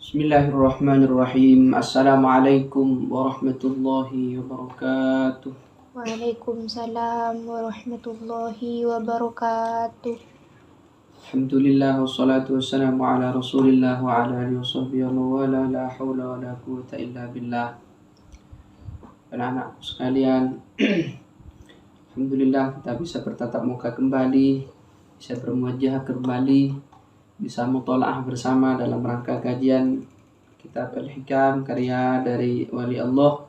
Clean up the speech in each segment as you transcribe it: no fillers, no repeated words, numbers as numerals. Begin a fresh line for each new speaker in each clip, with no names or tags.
Bismillahirrahmanirrahim. Assalamualaikum warahmatullahi wabarakatuh.
Waalaikumsalam warahmatullahi wabarakatuh.
Alhamdulillah wassalatu wassalamu ala Rasulillah wa ala alihi washabbihi wa la haula wa la quwwata illa billah. Anak-anakku sekalian, alhamdulillah kita bisa bertatap muka kembali, bisa bermuajah kembali, bisa mutolaah bersama dalam rangka kajian kitab Al-Hikam karya dari wali Allah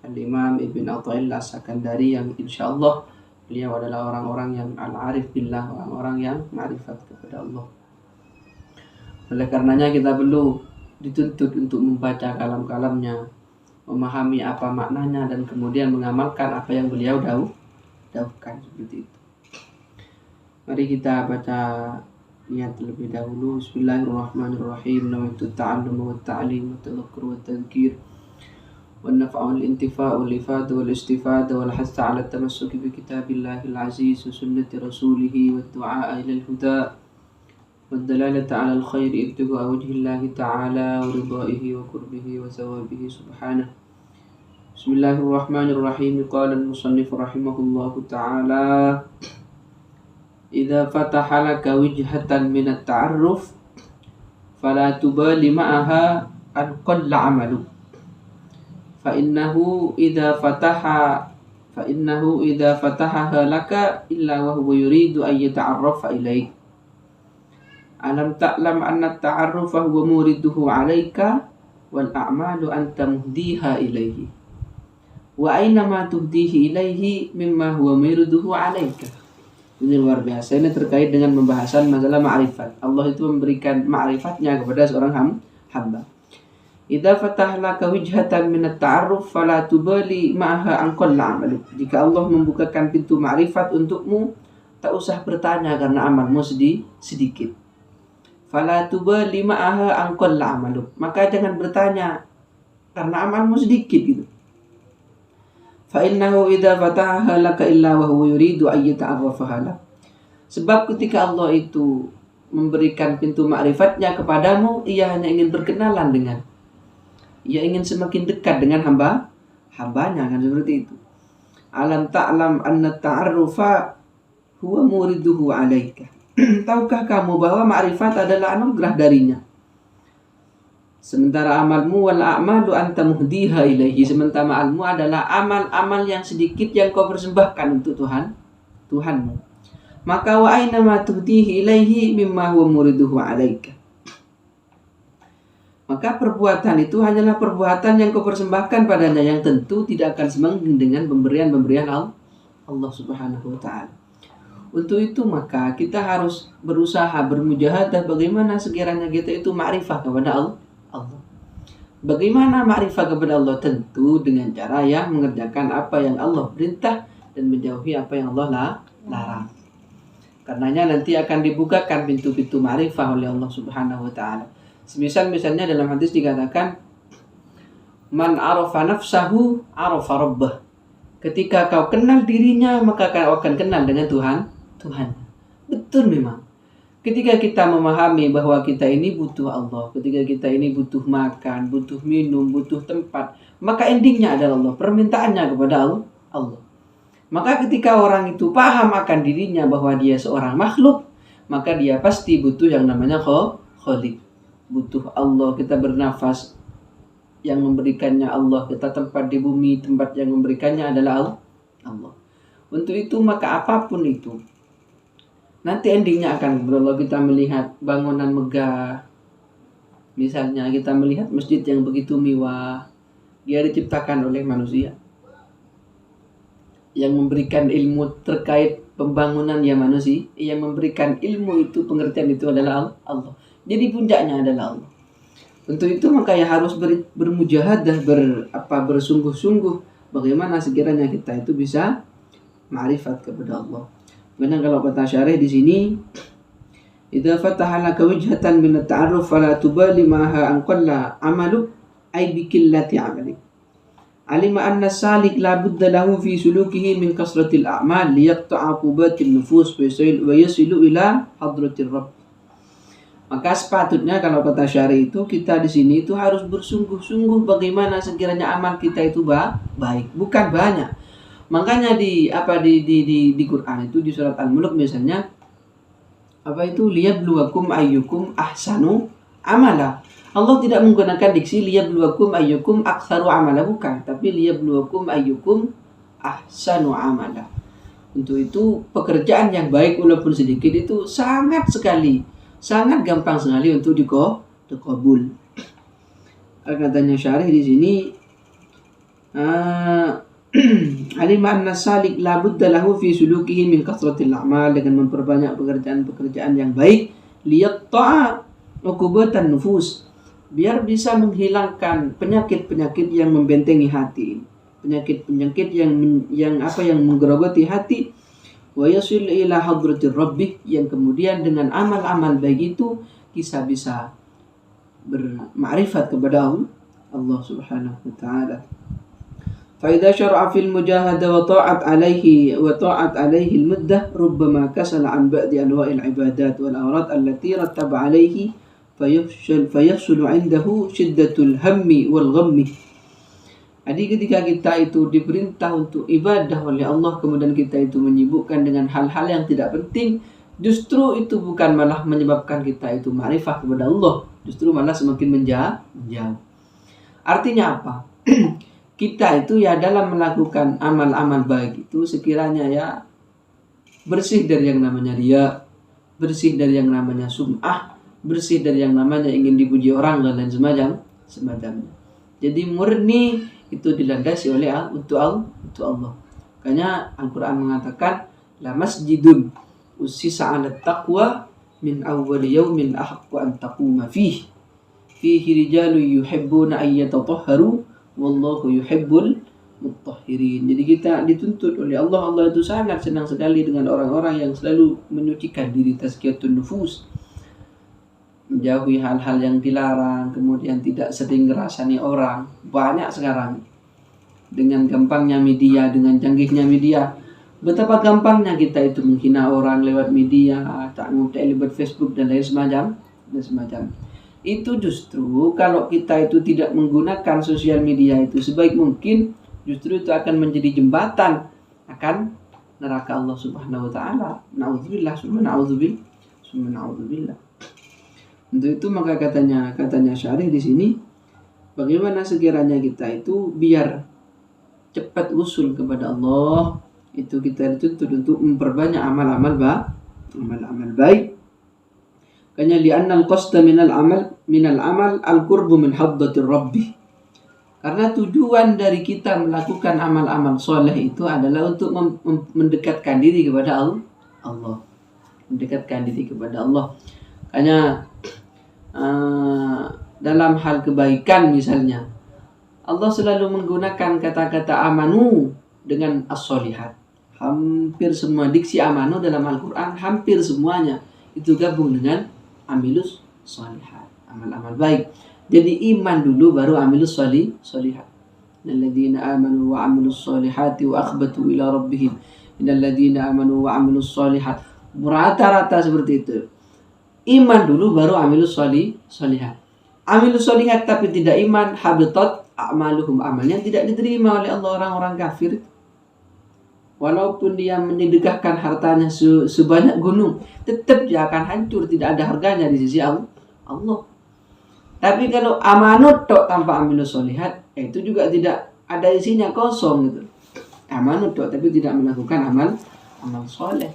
Al-Imam Ibn Athaillah As-Sakandari, yang insya Allah beliau adalah orang-orang yang al-arif billah, orang-orang yang ma'rifat kepada Allah. Oleh karenanya kita perlu dituntut untuk membaca kalam-kalamnya, memahami apa maknanya, dan kemudian mengamalkan apa yang beliau dauhkan, seperti itu. Mari kita baca niat terlebih dahulu. Bismillahirrahmanirrahim. Nawaitu ta'allum wa ta'lim wa tadhakkur wa tadhkir wa naf'a wal intifa' wal ifad wal istifad wal hath 'ala at-tamassuk bi kitabillahil aziz wa sunnati rasulih wa du'a ila al-huda wa dalalata 'ala al-khair ibtigha wajhillahi ta'ala wa ridaihi wa qurbihi wa thawabihi subhanahu. Bismillahirrahmanirrahim. Qala al-musannif rahimahullahu ta'ala: Idza fataha laka wijhatan min at-ta'arruf fala tubali ma'aha an qalla 'amalu fa innahu idza fatahaha laka illa wa huwa yuridu an yata'arrafa ilayk. Alam ta'lam anna at-ta'arrufa huwa muriduhu 'alayka wal a'malu anta muhdiha ilayhi wa aina ma tuhdihi ilayhi mimma huwa muriduhu 'alayka. Ini luar biasa. Ini terkait dengan pembahasan masalah ma'rifat. Allah itu memberikan ma'rifatnya kepada seorang hamba. Idza fatah laka wijhatan min at-ta'arruf fala tubali ma'aha an qalla 'amaluk. Jika Allah membukakan pintu ma'rifat untukmu, tak usah bertanya karena amalmu sedikit. Fala tubali ma'aha an qalla 'amaluk. Maka jangan bertanya karena amalmu sedikit gitu. Fa innahu idza fataha laka illa wa huwa yuridu an yata'arrafaha lak. Sebab ketika Allah itu memberikan pintu ma'rifatnya kepadamu, ia hanya ingin berkenalan dengan, ia ingin semakin dekat dengan hambanya, kan seperti itu. Alam ta'lam anna ta'arrufa huwa muriduhu 'alaika. Tahukah kamu bahwa ma'rifat adalah anugerah darinya? Sementara amalmu wal a'malu anta muhdiha ilaihi. Sementara amalmu adalah amal-amal yang sedikit yang kau persembahkan untuk Tuhanmu. Maka wa aina ma tuhdihi ilaihi mimma huwa muriduhu 'alaika. Maka perbuatan itu hanyalah perbuatan yang kau persembahkan padanya, yang tentu tidak akan sebanding dengan pemberian-pemberian Allah Subhanahu wa taala. Untuk itu maka kita harus berusaha bermujahadah bagaimana sekiranya kita itu ma'rifah kepada Allah. Bagaimana ma'rifah kepada Allah? Tentu dengan cara yang mengerjakan apa yang Allah perintah dan menjauhi apa yang Allah larang. Karenanya nanti akan dibukakan pintu-pintu ma'rifah oleh Allah Subhanahu wa taala. Misalnya dalam hadis dikatakan, man arafa nafsahu arafa rabbah. Ketika kau kenal dirinya, maka kau akan kenal dengan Tuhan. Betul memang. Ketika kita memahami bahwa kita ini butuh Allah, ketika kita ini butuh makan, butuh minum, butuh tempat, maka endingnya adalah Allah, permintaannya kepada Allah. Maka ketika orang itu paham akan dirinya bahwa dia seorang makhluk, maka dia pasti butuh yang namanya Khaliq. Butuh Allah. Kita bernafas, yang memberikannya Allah. Kita tempat di bumi, tempat yang memberikannya adalah Allah. Untuk itu maka apapun itu, nanti endingnya akan berlalu. Kita melihat bangunan megah, misalnya kita melihat masjid yang begitu mewah, dia diciptakan oleh manusia. Yang memberikan ilmu terkait pembangunan ya manusia, yang memberikan ilmu itu, pengertian itu adalah Allah. Jadi puncaknya adalah Allah. Untuk itu maka ya harus bermujahadah, bersungguh-sungguh bagaimana sekiranya kita itu bisa ma'rifat kepada Allah. Karena kalau kata syarih di sini, idza fataha laka wijhatan min at-ta'arruf fala tubali ma'aha an qalla 'amaluk ay bi qillati 'amalik. Alima anna salik la budda lahu fi sulukihi min kasratil a'mal liyaqta'a qubatil nufus wa yasilu ila hadratir rabb. Maka sepatutnya kalau kata syari itu kita di sini itu harus bersungguh-sungguh bagaimana sekiranya amal kita itu baik, bukan banyak. Makanya di Quran itu di surat Al-Mulk misalnya liyabluwakum ayyukum ahsanu amala. Allah tidak menggunakan diksi liyabluwakum ayyukum aktsaru amala, bukan, tapi liyabluwakum ayyukum ahsanu amala. Untuk itu pekerjaan yang baik walaupun sedikit itu sangat gampang sekali untuk dikabul. Katanya syarih di sini alim anna salik la budda lahu fi sulukihi min kasratil a'mal, dengan memperbanyak pekerjaan yang baik, liyaqta'a uqubatan nufus, biar bisa menghilangkan penyakit-penyakit yang membentengi hati, penyakit-penyakit yang menggerogoti hati, wa yasil ila hadratir rabbih, yang kemudian dengan amal-amal baik itu kita bisa bermakrifat kepada Allah Subhanahu wa taala. فإذا شرع في المجاهدة وطاعت عليه المدة ربما كسل عن بعض أنواع العبادات والأوراد التي رتب عليه فيحصل عنده شدة الهم والغم. Jadi ketika kita itu diperintah untuk ibadah oleh Allah, kemudian kita itu menyibukkan dengan hal-hal yang tidak penting, justru itu bukan malah menyebabkan kita itu ma'rifah kepada Allah, justru malah semakin menjauh. Artinya apa? Kita itu ya dalam melakukan amal-amal baik itu sekiranya ya bersih dari yang namanya riya, bersih dari yang namanya sum'ah, bersih dari yang namanya ingin dipuji orang dan lain semacamnya. Jadi murni itu dilandasi oleh untuk Allah. Makanya Al-Quran mengatakan la masjidun ussisa 'ala taqwa min awwal yaumin ahaqqu an taquma fihi rijalun yuhibbuna an yatatahharu wallahu yuhibbul mutahhirin. Jadi kita dituntut oleh Allah. Allah itu sangat senang sekali dengan orang-orang yang selalu menyucikan diri, tazkiyatun nufus, menjauhi hal-hal yang dilarang, kemudian tidak sering ngerasani orang. Banyak sekarang dengan gampangnya media, dengan canggihnya media, betapa gampangnya kita itu menghina orang lewat media, tak lewat Facebook dan lain semacam. Itu justru kalau kita itu tidak menggunakan sosial media itu sebaik mungkin, justru itu akan menjadi jembatan akan neraka Allah Subhanahu wa taala. Nauzubillah, summa nauzubillah. Untuk itu maka katanya syarih di sini, bagaimana sekiranya kita itu biar cepat usul kepada Allah, itu kita dituntut untuk memperbanyak amal-amal baik. Kanya li'anna al-qasda minal amal al-qurbu min haddatir rabbih. Karena tujuan dari kita melakukan amal-amal soleh itu adalah untuk mendekatkan diri kepada Allah. Mendekatkan diri kepada Allah. Kanya dalam hal kebaikan misalnya, Allah selalu menggunakan kata-kata amanu dengan as-solihat. Hampir semua diksi amanu dalam Al-Quran, hampir semuanya itu gabung dengan amilus sholihat, amal-amal baik. Jadi iman dulu baru amilus sholihat. Innalladzina amanu wa amilus sholihati wa akhbatu ila rabbihim. Innalladzina amanu wa amilus sholihat. Rata-rata seperti itu. Iman dulu baru amilus sholihat. Amilus sholihat tapi tidak iman, habitat a'maluhum, amalnya tidak diterima oleh Allah. Orang-orang kafir, walaupun dia menyedekahkan hartanya sebanyak gunung, tetap dia akan hancur, tidak ada harganya di sisi Allah. Tapi kalau amanut tok tanpa amilus sholihat, itu juga tidak ada isinya, kosong gitu. Amanut tok tapi tidak melakukan amal soleh.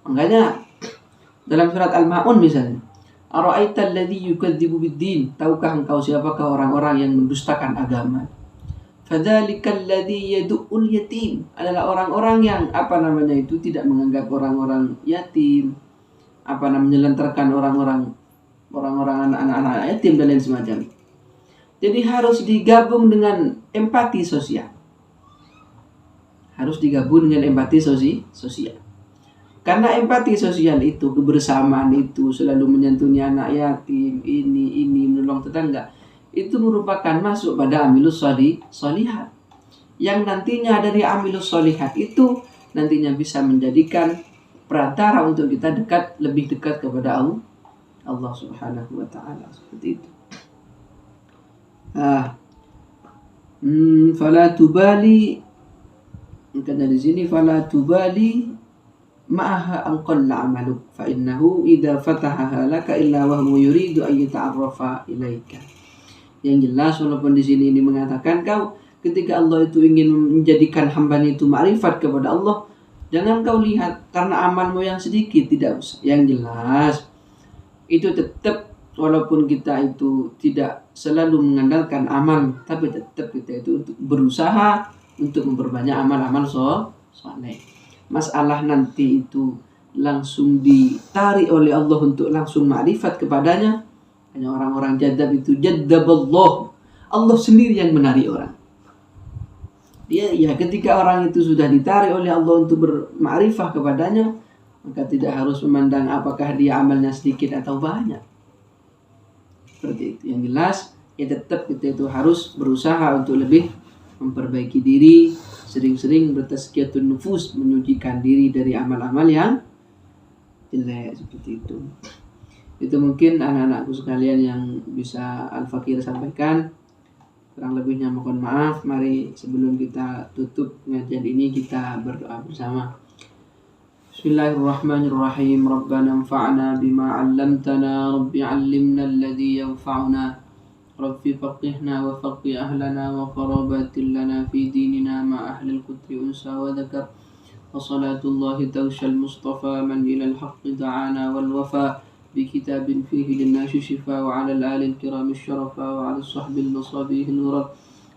Makanya dalam surat Al-Ma'un misalnya, ara'aita alladzi yukadzibu bid-din, tahukah engkau siapakah orang-orang yang mendustakan agama? Fadzalikal ladzi yad'ul yatim, adalah orang-orang yang tidak menganggap orang-orang yatim, menyelentarkan orang-orang anak-anak yatim dan lain semacamnya. Jadi harus digabung dengan empati sosial. Karena empati sosial itu, kebersamaan itu, selalu menyantuni anak yatim, ini menolong tetangga, itu merupakan masuk pada amilus sholihat. Yang nantinya dari amilus sholihat itu nantinya bisa menjadikan perantara untuk kita lebih dekat kepada Allah Subhanahu wa taala, seperti itu. Fala tubali, kata di sini fala tubali ma'aha an qalla amaluk fa innahu idza fatahaha laka illa wa huwa yuridu an yata'arrafa ilaika. Yang jelas walaupun di sini ini mengatakan kau ketika Allah itu ingin menjadikan hambanya itu ma'rifat kepada Allah, jangan kau lihat karena amalmu yang sedikit, tidak usah. Yang jelas itu tetap walaupun kita itu tidak selalu mengandalkan amal, tapi tetap kita itu untuk berusaha untuk memperbanyak amal-amal soleh. Masalah nanti itu langsung ditarik oleh Allah untuk langsung ma'rifat kepadanya, hanya orang-orang jadab itu jadaballah, Allah sendiri yang menarik orang. Ya ketika orang itu sudah ditarik oleh Allah untuk bermakrifah kepadanya, maka tidak harus memandang apakah dia amalnya sedikit atau banyak. Seperti itu. Yang jelas ya tetap kita itu harus berusaha untuk lebih memperbaiki diri, sering-sering bertazkiyatun nufus, menyucikan diri dari amal-amal yang jelek, seperti itu. Itu mungkin anak-anakku sekalian yang bisa Al-Fakir sampaikan. Kurang lebihnya mohon maaf. Mari sebelum kita tutup pengajian ini kita berdoa bersama. Bismillahirrahmanirrahim. Rabbana anfa'na bima 'allamtana, Rabbi 'allimna alladhi yanfa'una, Rabbi faqihna wa faqih ahlana wa qarabatin lana fi dinina ma ahlil qudri unsa wa dhakar, wa salatullahi tawshal mustafa man ilal haqqi da'ana wal wafa بكتاب فيه للناس شفاء وعلى الآل الكرام الشرفاء وعلى الصحب المصابيح نورا.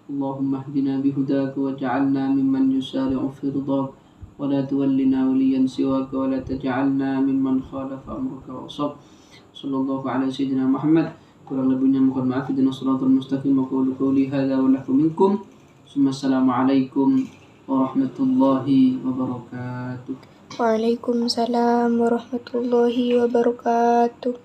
اللهم اهدنا بهداك واجعلنا ممن يسارع في رضاك ولا تولنا وليا سواك ولا تجعلنا ممن خالف أمرك وعصاك. صلى الله على سيدنا محمد. kurang lebihnya mohon maaf. Ihdinas siratal mustaqim. Aqulu qawli hadza wa lahu minkum. Assalamu alaikum warahmatullahi wabarakatuh.
Waalaikumsalam warahmatullahi wabarakatuh.